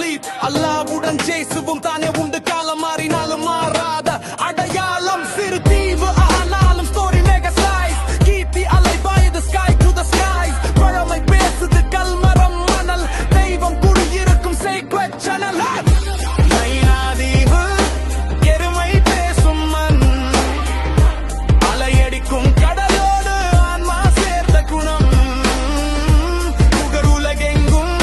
sleep அல்லாவுடன் ஜேசுவும் தானே உண்டு காலம் மாறினாலும் மாறாத அடையாளம் சிறு தீவு ஆனாலும் ஸ்டோரி மெகா சைஸ் கீர்த்தி அலை by the sky to the skies பழமை பேசுது கல்மரம் மணல் தெய்வம் குடியிருக்கும் sacred channel நைனாதீவு எருமை பேசும் மண் அலையடிக்கும் கடலோடு ஆன்மா சேர்ந்த குணம் புகருலகெங்கும்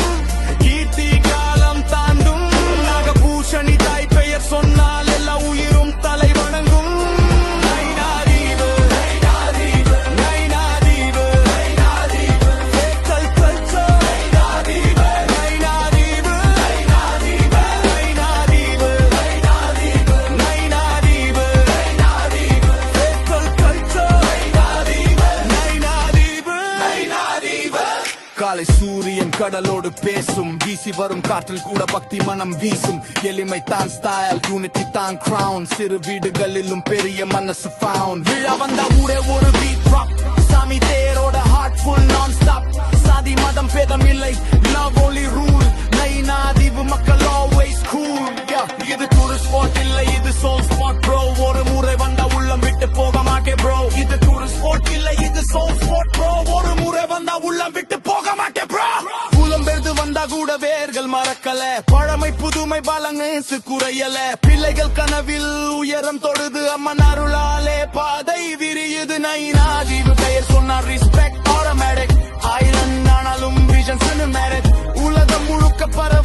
கீர்த்தி காலம் தாண்டும் நாகபூஷணி தாய் பெயர் சொன்னால் எல்லா உயிரும் தலை வணங்கும் நைனாதீவு நைனாதீவு நைனாதீவு நைனாதீவு ஏக்கல் கல்ச்சர் நைனாதீவு நைனாதீவு நைனாதீவு நைனாதீவு நைனாதீவு நைனாதீவு நைனாதீவு ஏக்கல் கல்ச்சர் நைனாதீவு நைனாதீவு நைனாதீவு காலை சூரியன் கடலோடு பேசும் வீசி வரும் காற்றில் கூட பக்தி மனம் வீசும் எளிமை தான் ஸ்டைல் யூனிட்டி தான் கிரவுன் சிறு வீடுகளிலும் பெரிய மனசு ஃபவுண்ட் விழா வந்த ஊரே ஒரு பீட் ராக் சாமி தேரோட ஹார்ட் ஃபுல் நான் ஸ்டாப் சாதி மதம் பேதம் இல்லை லவ் only ரூல் நைனாதீவு மக்கள் always cool இது டூரிஸ்ட் ஸ்பாட் இல்லை இது சோல் ஸ்பாட் ப்ரோ ஒரு முறை வந்தா உள்ளம் விட்டு போக மாட்டே ப்ரோ இது டூரிஸ்ட் ஸ்பாட் இல்லை இது சோல் ஸ்பாட் ப்ரோ ஒரு முறை வந்தா உள்ளம் விட்டு போக மாட்டே ப்ரோ புலம்பெயர்ந்து வந்தா கூட வேர்கள் மறக்கல பழமை புதுமை பலங்கேசு குறையல பிள்ளைகள் கனவில் உயரம் தொடுது அம்மன் அருளாலே பாதை விரியுது நைனாதீவு பெயர் சொன்னார் ரெஸ்பெக்ட் ஆட்டோமேட்டிக் ஐலண்ட் ஆனாலும் விஷன் சினிமேட்டிக் உலகம் முழுக்க பரவ